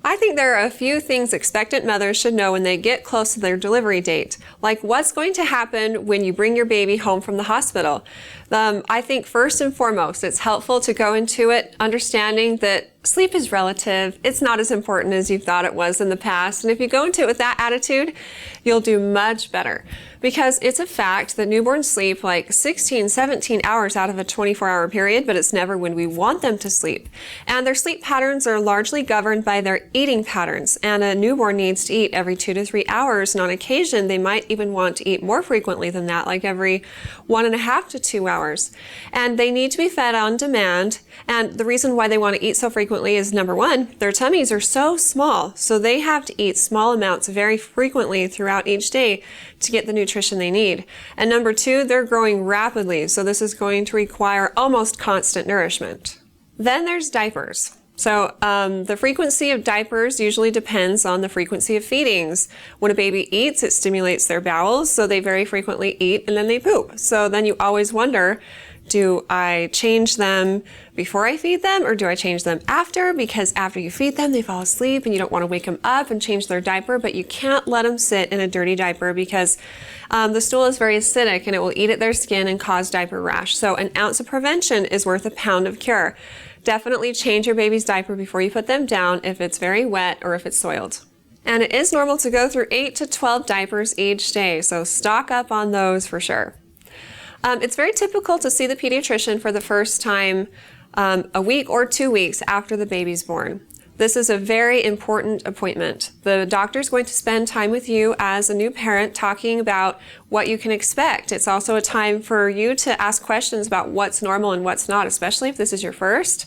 I think there are a few things expectant mothers should know when they get close to their delivery date, like what's going to happen when you bring your baby home from the hospital. I think first and foremost, it's helpful to go into it understanding that sleep is relative. It's not as important as you thought it was in the past. And if you go into it with that attitude, you'll do much better. Because it's a fact that newborns sleep like 16, 17 hours out of a 24-hour period, but it's never when we want them to sleep. And their sleep patterns are largely governed by their eating patterns. And a newborn needs to eat every 2 to 3 hours. And on occasion, they might even want to eat more frequently than that, like every 1.5 to 2 hours. And they need to be fed on demand. And the reason why they want to eat so frequently is, number one, their tummies are so small. So they have to eat small amounts very frequently throughout each day to get the nutrition they need. And number two, they're growing rapidly, so this is going to require almost constant nourishment. Then there's diapers. So the frequency of diapers usually depends on the frequency of feedings. When a baby eats, it stimulates their bowels, so they very frequently eat and then they poop. So then you always wonder, do I change them before I feed them, or do I change them after? Because after you feed them, they fall asleep and you don't want to wake them up and change their diaper, but you can't let them sit in a dirty diaper because the stool is very acidic and it will eat at their skin and cause diaper rash. So an ounce of prevention is worth a pound of cure. Definitely change your baby's diaper before you put them down if it's very wet or if it's soiled. And it is normal to go through 8 to 12 diapers each day, so stock up on those for sure. It's very typical to see the pediatrician for the first time a week or 2 weeks after the baby's born. This is a very important appointment. The doctor is going to spend time with you as a new parent talking about what you can expect. It's also a time for you to ask questions about what's normal and what's not, especially if this is your first.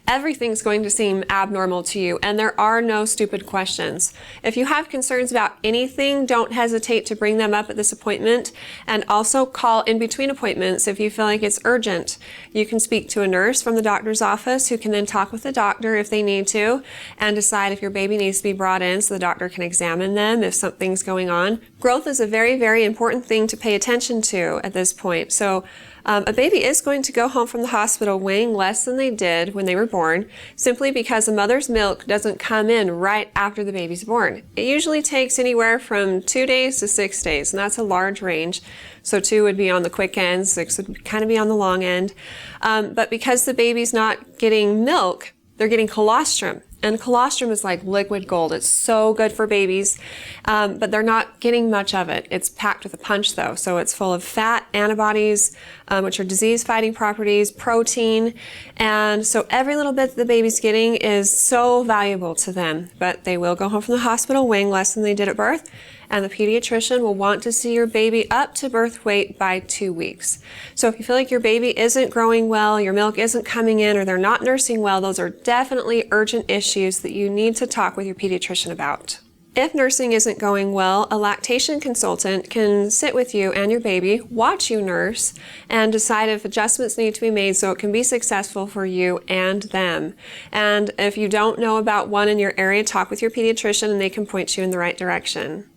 Everything's going to seem abnormal to you, and there are no stupid questions. If you have concerns about anything, don't hesitate to bring them up at this appointment, and also call in between appointments if you feel like it's urgent. You can speak to a nurse from the doctor's office who can then talk with the doctor if they need to and decide if your baby needs to be brought in so the doctor can examine them if something's going on. Growth is a very, very important thing to pay attention to at this point. So a baby is going to go home from the hospital weighing less than they did when they were born, simply because a mother's milk doesn't come in right after the baby's born. It usually takes anywhere from 2 days to 6 days, and that's a large range. So 2 would be on the quick end, 6 would kind of be on the long end. But because the baby's not getting milk, they're getting colostrum. And colostrum is like liquid gold. It's so good for babies, but they're not getting much of it. It's packed with a punch though. So it's full of fat, antibodies, which are disease-fighting properties, protein. And so every little bit that the baby's getting is so valuable to them. But they will go home from the hospital weighing less than they did at birth. And the pediatrician will want to see your baby up to birth weight by 2 weeks. So if you feel like your baby isn't growing well, your milk isn't coming in, or they're not nursing well, those are definitely urgent issues that you need to talk with your pediatrician about. If nursing isn't going well, a lactation consultant can sit with you and your baby, watch you nurse, and decide if adjustments need to be made so it can be successful for you and them. And if you don't know about one in your area, talk with your pediatrician and they can point you in the right direction.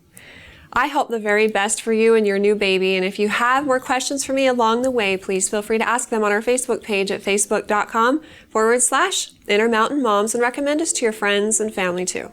I hope the very best for you and your new baby, and if you have more questions for me along the way, please feel free to ask them on our Facebook page at facebook.com/Intermountain Moms, and recommend us to your friends and family too.